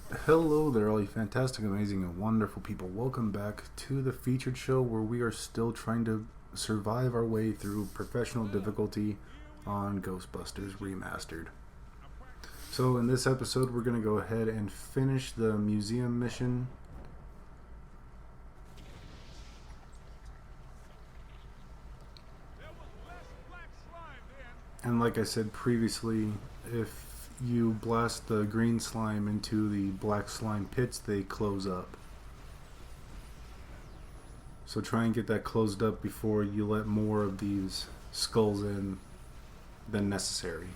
Hello there, all you fantastic, amazing, and wonderful people. Welcome back to the featured show where we are still trying to survive our way through professional difficulty on Ghostbusters Remastered. So, in this episode, we're going to go ahead and finish the museum mission. And like I said previously, if you blast the green slime into the black slime pits, they close up. So try and get that closed up before you let more of these skulls in than necessary.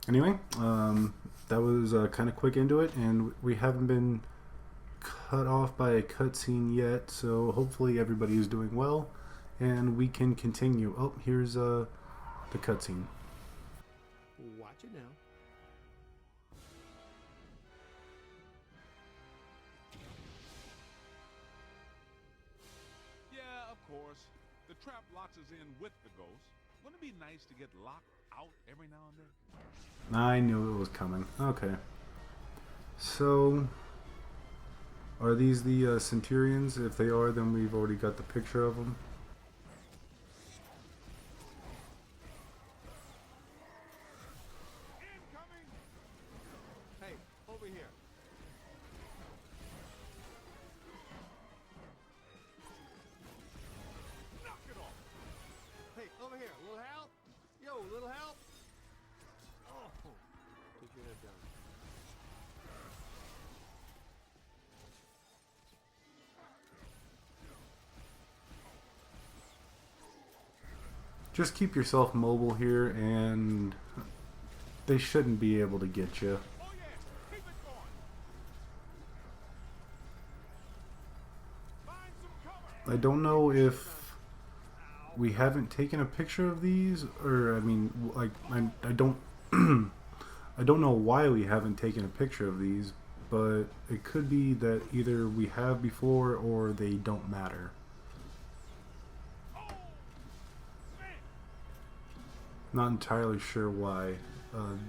Anyway, that was kind of quick into it, and we haven't been cut off by a cutscene yet, so hopefully everybody is doing well, and we can continue. Oh, here's the cutscene. Watch it now. Yeah, of course. The trap locks us in with the ghost. Wouldn't it be nice to get locked out every now and then? I knew it was coming. Okay. So, are these the Centurions? If they are, then we've already got the picture of them. Incoming! Hey, over here. Knock it off! Hey, over here. Little help? Yo, little help? Oh, take your head down. Just keep yourself mobile here, and they shouldn't be able to get you. Oh yeah! Keep it going! Find some cover! I don't know if we haven't taken a picture of these, or I mean, like I don't I don't know why we haven't taken a picture of these, but it could be that either we have before or they don't matter. Oh! Man! Not entirely sure why.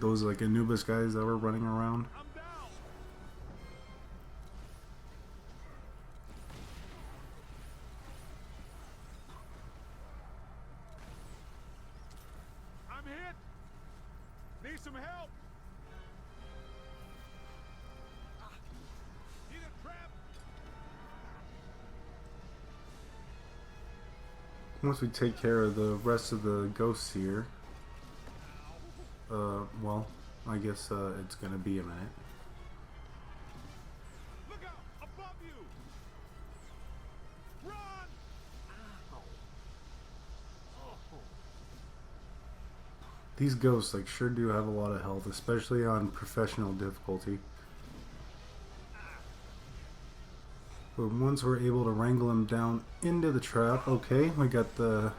Those like Anubis guys that were running around. I'm down! I'm hit! Need some help! Need a trap! Once we take care of the rest of the ghosts here, well, I guess it's gonna be a minute. Look out! Above you! Run! Ow. Oh. These ghosts like sure do have a lot of health, especially on professional difficulty. But once we're able to wrangle them down into the trap, okay, we got the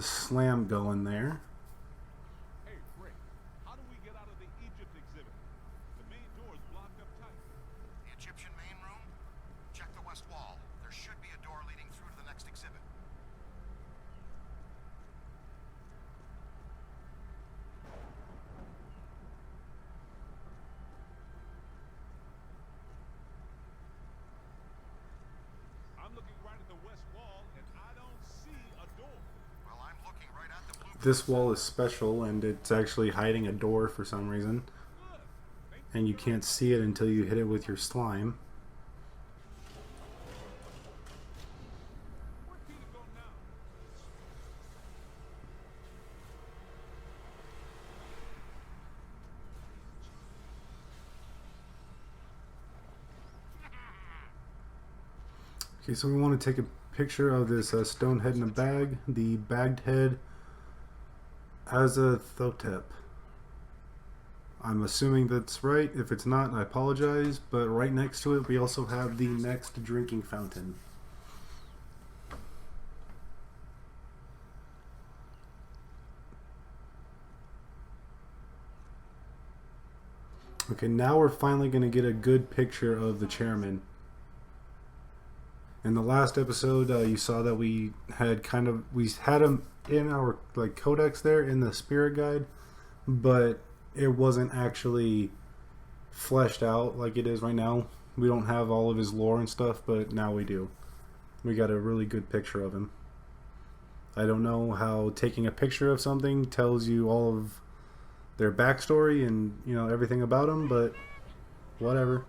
slam going there. Hey, Rick, how do we get out of the Egypt exhibit? The main door is blocked up tight. The Egyptian main room? Check the west wall. There should be a door leading through to the next exhibit. I'm looking right at the west wall, and I don't see a door. Well, I'm looking right at the blueprint. This wall is special, and it's actually hiding a door for some reason, Good. Thank and you can't see it until you hit it with your slime. Where can you go now? Okay, so we want to take a picture of this stone head in a bag. The bagged head has a thotep. I'm assuming that's right. If it's not, I apologize. But right next to it, we also have the next drinking fountain. Okay, now we're finally going to get a good picture of the chairman. In the last episode, you saw that we had him in our like codex there in the spirit guide, but it wasn't actually fleshed out like it is right now. We don't have all of his lore and stuff, but now we do. We got a really good picture of him. I don't know how taking a picture of something tells you all of their backstory and, you know, everything about them, but whatever.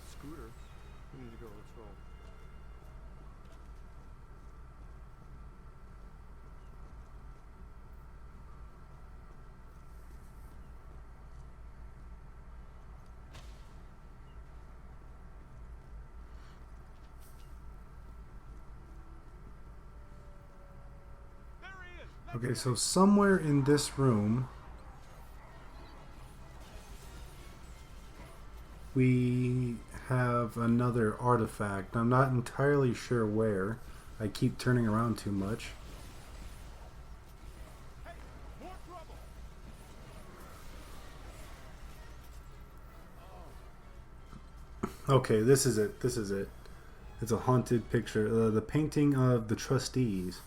Scooter. We need to go. Let's roll. There he is. Okay, so somewhere in this room we have another artifact. I'm not entirely sure where. I keep turning around too much. Hey, more trouble. Okay, this is it. This is it. It's a haunted picture. The painting of the trustees.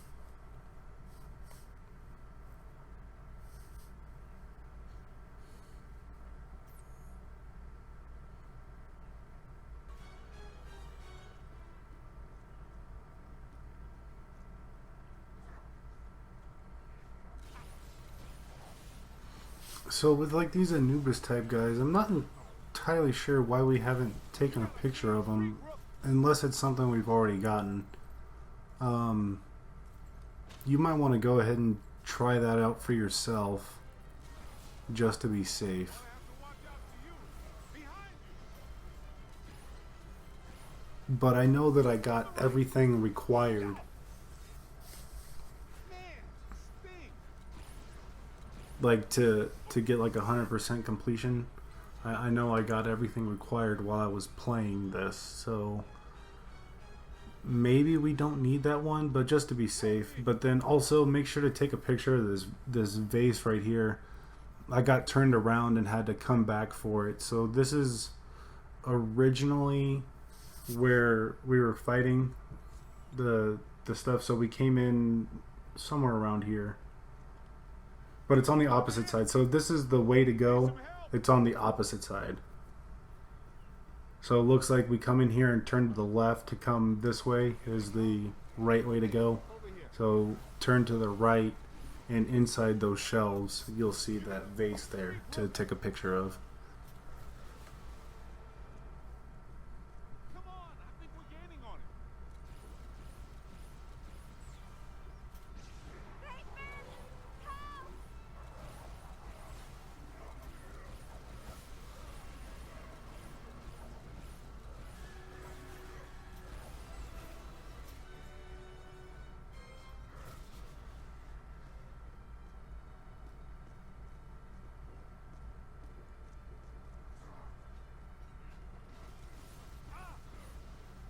So with like these Anubis type guys, I'm not entirely sure why we haven't taken a picture of them, unless it's something we've already gotten. You might want to go ahead and try that out for yourself, just to be safe. But I know that I got everything required. Like to get like 100% completion. I know I got everything required while I was playing this, so maybe we don't need that one, but just to be safe. But then also make sure to take a picture of this vase right here. I got turned around and had to come back for it. So this is originally where we were fighting the stuff, so we came in somewhere around here. But it's on the opposite side. So this is the way to go. It's on the opposite side. So it looks like we come in here and turn to the left. To come this way is the right way to go. So turn to the right, and inside those shelves you'll see that vase there to take a picture of. Come on, I think we're gaining on it.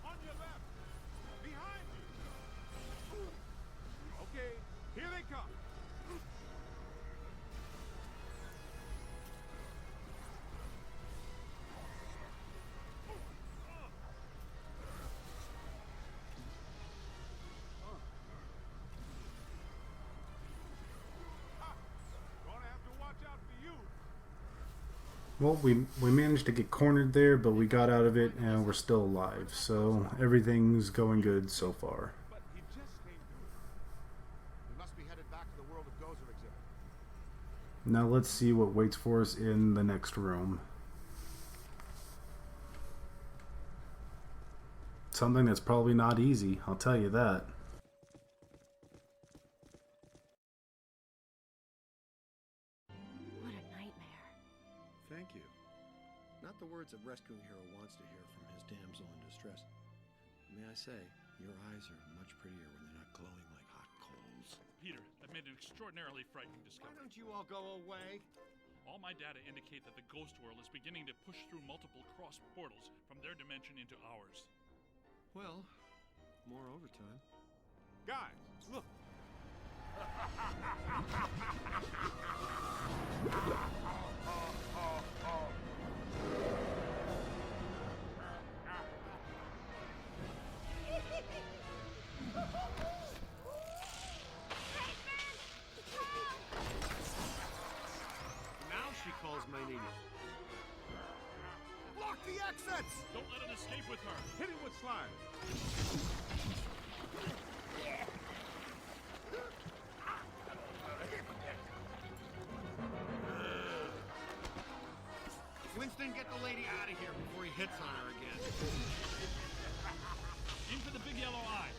On your left. Behind you. Okay, here they come. Gonna have to watch out for you. Well, we managed to get cornered there, but we got out of it and we're still alive. So everything's going good so far. But he just came through. We must be headed back to the World of Gozer exhibit. Now let's see what waits for us in the next room. Something that's probably not easy, I'll tell you that. What a nightmare. Thank you. Not the words a rescuing hero wants to hear from his damsel in distress. May I say, your eyes are much prettier when they're not glowing like hot coals. Peter, I've made an extraordinarily frightening Why discovery. don't you all go away? All my data indicate that the ghost world is beginning to push through multiple cross portals from their dimension into ours. Well, more overtime. Guys, look. Now she calls my name. Block the exits! Don't let it escape with her. Hit him with slime. Winston, get the lady out of here before he hits on her again. Aim for the big yellow eye.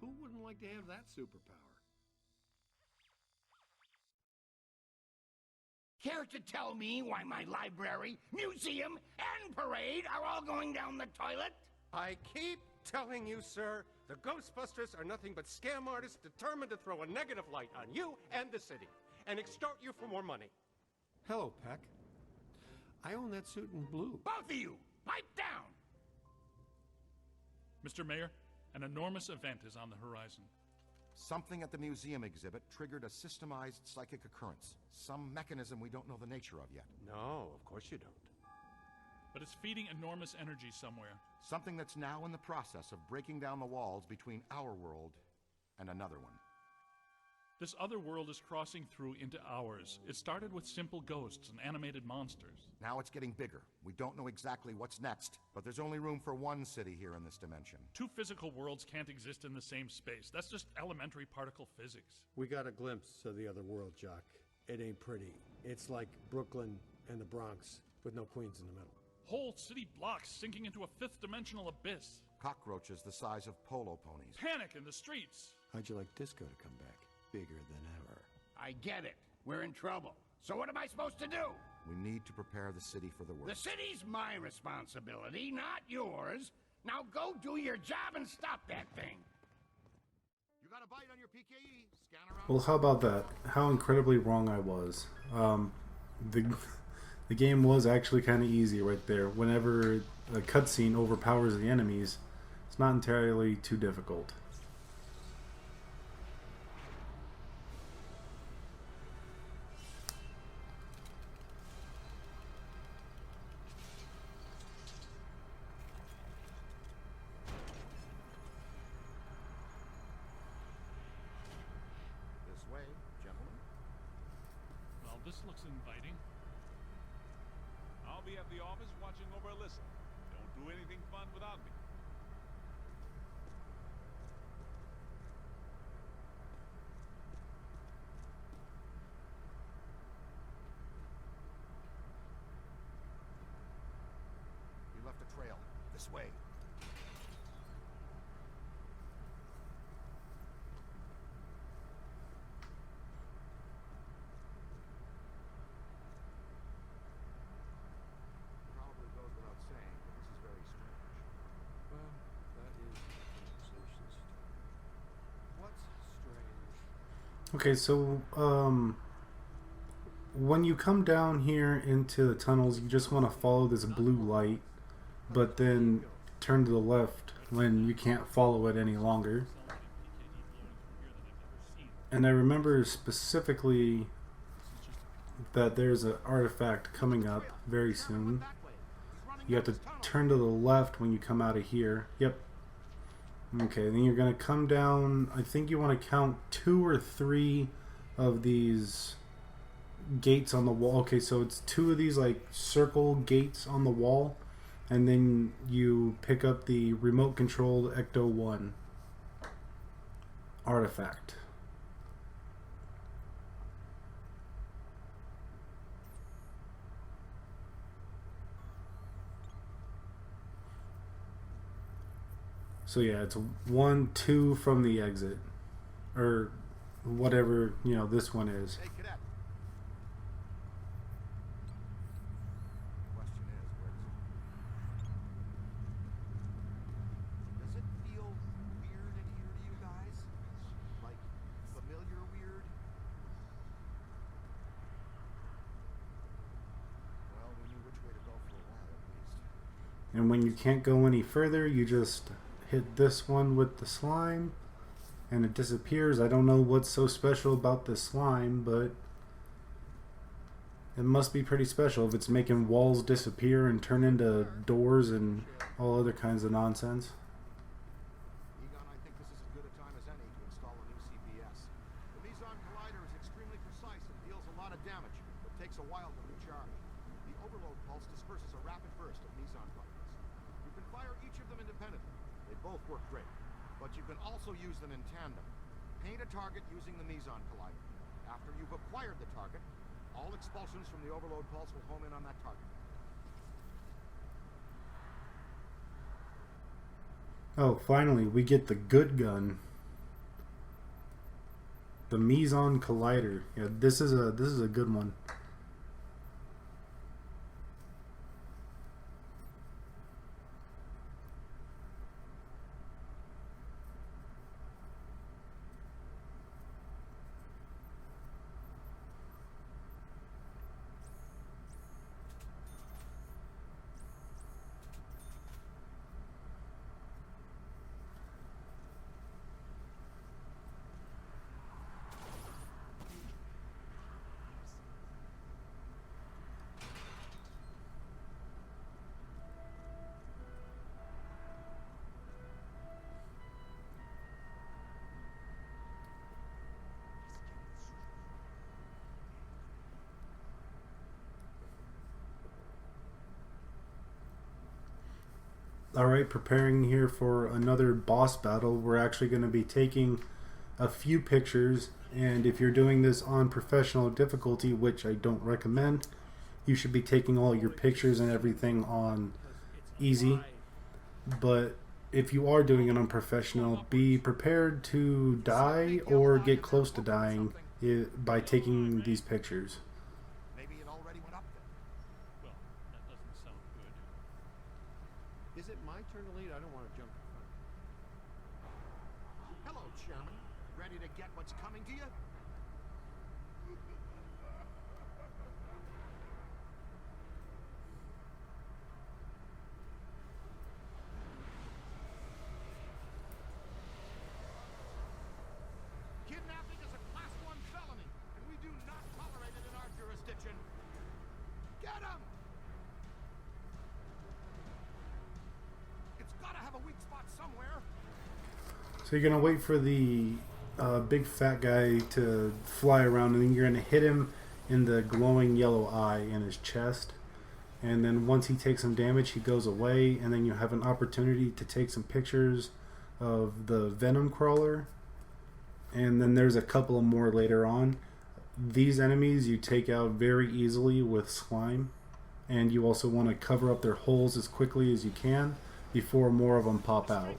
Who wouldn't like to have that superpower? Care to tell me why my library, museum, and parade are all going down the toilet? I keep telling you, sir, the Ghostbusters are nothing but scam artists determined to throw a negative light on you and the city and extort you for more money. Hello, Peck. I own that suit in blue. Both of you, pipe down! Mr. Mayor, an enormous event is on the horizon. Something at the museum exhibit triggered a systemized psychic occurrence. Some mechanism we don't know the nature of yet. No, of course you don't. But it's feeding enormous energy somewhere. Something that's now in the process of breaking down the walls between our world and another one. This other world is crossing through into ours. It started with simple ghosts and animated monsters. Now it's getting bigger. We don't know exactly what's next, but there's only room for one city here in this dimension. Two physical worlds can't exist in the same space. That's just elementary particle physics. We got a glimpse of the other world, Jock. It ain't pretty. It's like Brooklyn and the Bronx, with no Queens in the middle. Whole city blocks sinking into a fifth dimensional abyss. Cockroaches the size of polo ponies. Panic in the streets. How'd you like disco to come back? Bigger than ever. I get it. We're in trouble. So what am I supposed to do? We need to prepare the city for the The worst. city's my responsibility, not yours. Now go do your job and stop that thing. You got a bite on your PKE? Scan around. Well, how about that? How incredibly wrong I was. The game was actually kind of easy right there. Whenever a cutscene overpowers the enemies, it's not entirely too difficult. This way, gentlemen. Well, this looks inviting. I'll be at the office watching over Alyssa. Don't do anything fun without me. You left a trail. This way. Probably goes without saying, but this is very strange. Well, that is the conversation starter. What's strange? Okay, so when you come down here into the tunnels, you just want to follow this blue light, but then turn to the left when you can't follow it any longer. And I remember specifically that there's an artifact coming up very soon. You have to turn to the left when you come out of here. Yep. Okay, then you're going to come down. I think you want to count 2 or 3 of these gates on the wall. Okay, so it's 2 of these like circle gates on the wall, and then you pick up the remote controlled Ecto 1 artifact. So yeah, it's 1, 2 from the exit, or whatever, you know, this one is. Hey, cadet. Question And when you can't go any further, you just hit this one with the slime and it disappears. I don't know what's so special about this slime, but it must be pretty special if it's making walls disappear and turn into doors and all other kinds of nonsense. Egon, I think this is as good a time as any to install a new CPS. The Meson Collider is extremely precise and deals a lot of damage, but takes a while to recharge. The overload pulse disperses a rapid burst of Meson particles. You can fire each of them independently. They both work great. But you can also use them in tandem. Paint a target using the Meson Collider. After you've acquired the target, all expulsions from the overload pulse will home in on that target. Oh, finally, we get the good gun. The Meson Collider. Yeah, this is a good one. Alright, preparing here for another boss battle. We're actually going to be taking a few pictures, and if you're doing this on professional difficulty, which I don't recommend, you should be taking all your pictures and everything on easy. But if you are doing it on professional, be prepared to die or get close to dying by taking these pictures. Maybe it already went up there. Well, that doesn't sound good. Is it my turn to lead? I don't want to jump in front. Hello, Chairman. Ready to get what's coming to you? Kidnapping is a Class 1 felony, and we do not tolerate it in our jurisdiction. Get him! It's gotta have a weak spot somewhere. So you're going to wait for the big fat guy to fly around, and then you're going to hit him in the glowing yellow eye in his chest. And then once he takes some damage, he goes away, and then you have an opportunity to take some pictures of the venom crawler. And then there's a couple more later on. These enemies you take out very easily with slime, and you also want to cover up their holes as quickly as you can before more of them pop out.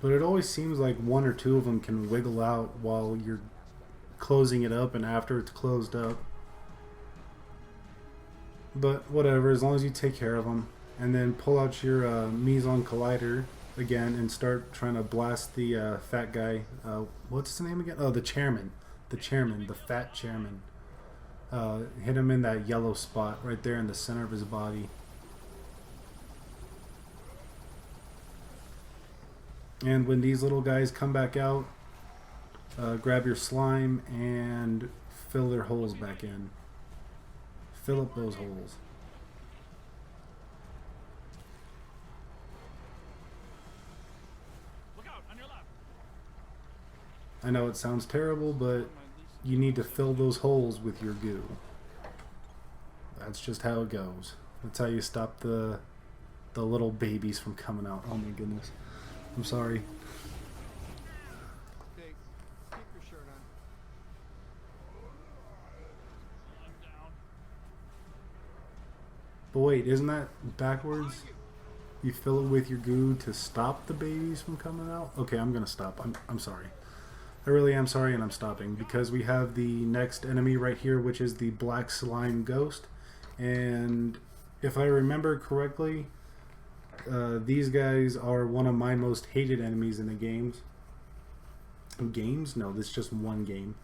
But it always seems like one or two of them can wiggle out while you're closing it up and after it's closed up. But whatever, as long as you take care of them. And then pull out your Meson Collider again and start trying to blast the fat guy. What's his name again? Oh, the chairman. The chairman, the fat chairman. Hit him in that yellow spot right there in the center of his body. And when these little guys come back out, grab your slime and fill their holes back in. Fill up those holes. Look out, on your left. I know it sounds terrible, but you need to fill those holes with your goo. That's just how it goes. That's how you stop the little babies from coming out. Oh my goodness. I'm sorry. Okay, keep your shirt on. I'm down. But wait, isn't that backwards? You fill it with your goo to stop the babies from coming out? Okay, I'm gonna stop. I'm sorry. I really am sorry, and I'm stopping because we have the next enemy right here, which is the black slime ghost. And if I remember correctly, these guys are one of my most hated enemies in the games. Games? No, this is just one game.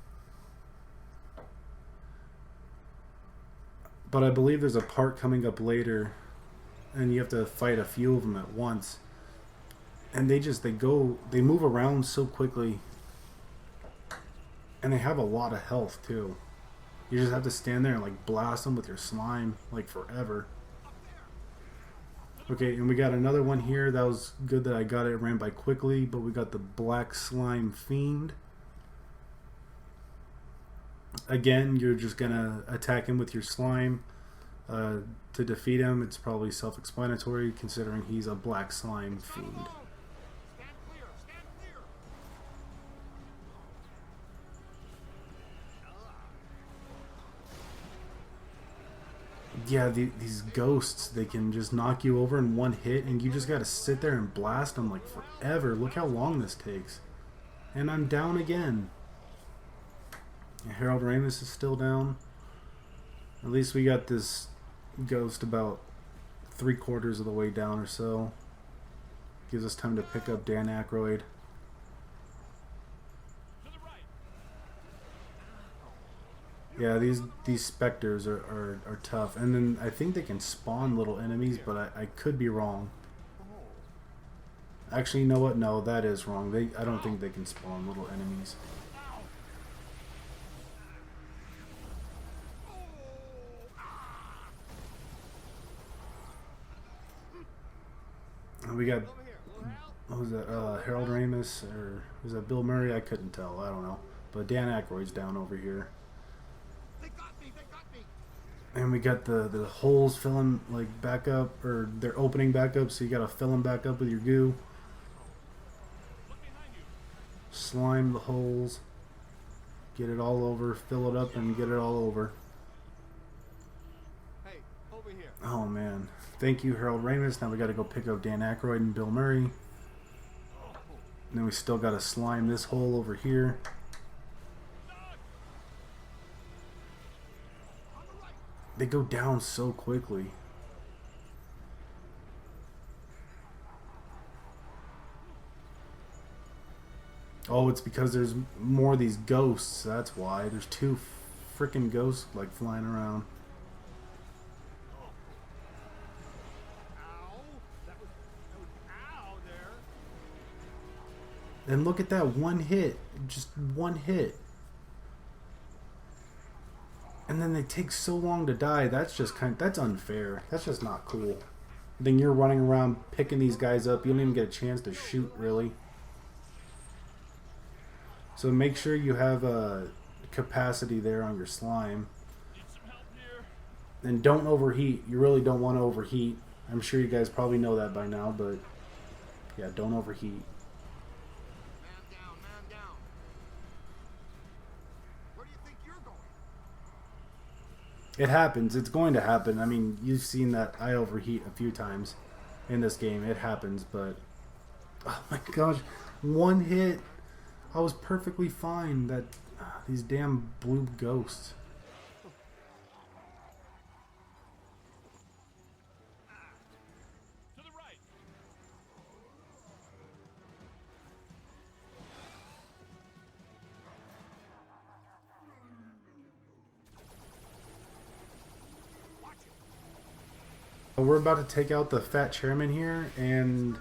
But I believe there's a part coming up later, and you have to fight a few of them at once. And they move around so quickly. And they have a lot of health too. You just have to stand there and like blast them with your slime like forever. Okay, and we got another one here. That was good that I got it. It ran by quickly, but we got the Black Slime Fiend. Again, you're just gonna attack him with your slime to defeat him. It's probably self-explanatory considering he's a Black Slime Fiend. Yeah, these ghosts, they can just knock you over in one hit, and you just gotta sit there and blast them like forever. Look how long this takes. And I'm down again. Harold Ramis is still down. At least we got this ghost about 3/4 of the way down or so. Gives us time to pick up Dan Aykroyd. Yeah, these specters are tough. And then I think they can spawn little enemies, but I could be wrong. Actually, you know what? No, that is wrong. I don't think they can spawn little enemies. And we got, what was that? Harold Ramis, or was that Bill Murray? I couldn't tell. I don't know. But Dan Aykroyd's down over here. And we got the holes filling like back up, or they're opening back up, so you gotta fill them back up with your goo. Slime the holes, get it all over, fill it up, and get it all over. Hey, over here. Oh man, thank you, Harold Ramis. Now we gotta go pick up Dan Aykroyd and Bill Murray. And then we still gotta slime this hole over here. They go down so quickly. Oh, it's because there's more of these ghosts. That's why. There's 2 freaking ghosts like flying around. Ow. That was ow there. And look at that one hit. Just one hit. And then they take so long to die. That's just that's unfair. That's just not cool. Then you're running around picking these guys up. You don't even get a chance to shoot, really. So make sure you have a capacity there on your slime. And don't overheat. You really don't want to overheat. I'm sure you guys probably know that by now, but yeah, don't overheat. It happens. It's going to happen. I mean, you've seen that I overheat a few times in this game. It happens, but oh my gosh, one hit. I was perfectly fine. That these damn blue ghosts. To the right. We're about to take out the fat chairman here, and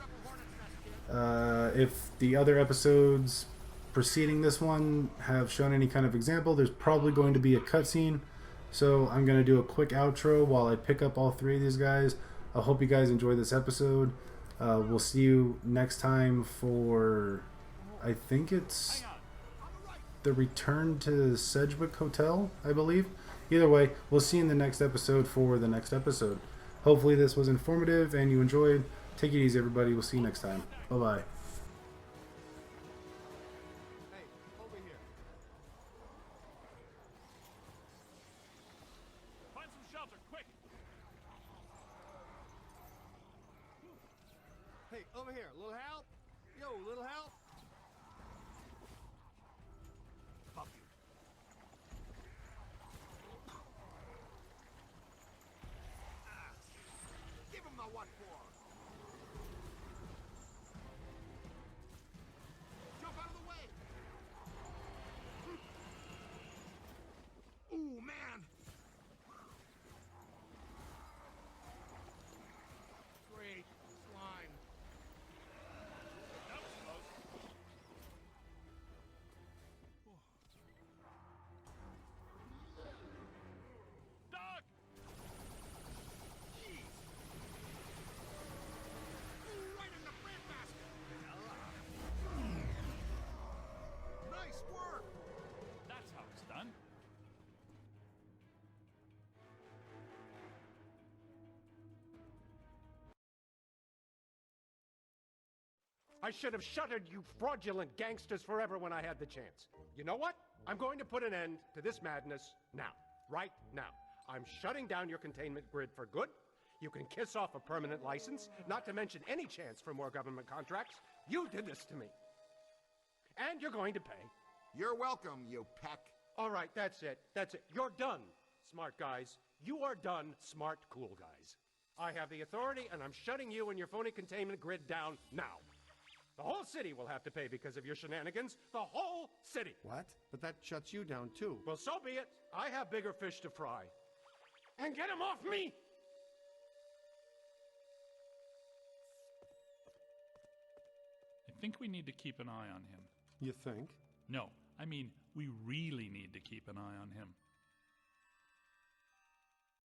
if the other episodes preceding this one have shown any kind of example, there's probably going to be a cutscene. So I'm going to do a quick outro while I pick up all 3 of these guys. I hope you guys enjoyed this episode. We'll see you next time for, I think it's the return to Sedgwick Hotel, I believe. Either way, we'll see you in the next episode for the next episode. Hopefully this was informative and you enjoyed. Take it easy, everybody. We'll see you next time. Bye-bye. Hey, over here. Find some shelter, quick. Hey, over here. Little help? Yo, little help? Fuck you. Give him the what for. I should have shuttered you fraudulent gangsters forever when I had the chance. You know what? I'm going to put an end to this madness now. Right now. I'm shutting down your containment grid for good. You can kiss off a permanent license, not to mention any chance for more government contracts. You did this to me. And you're going to pay. You're welcome, you peck. All right, that's it. That's it. You're done, smart guys. You are done, smart, cool guys. I have the authority, and I'm shutting you and your phony containment grid down now. The whole city will have to pay because of your shenanigans. The whole city. What? But that shuts you down, too. Well, so be it. I have bigger fish to fry. And get him off me! I think we need to keep an eye on him. You think? No, I mean, we really need to keep an eye on him.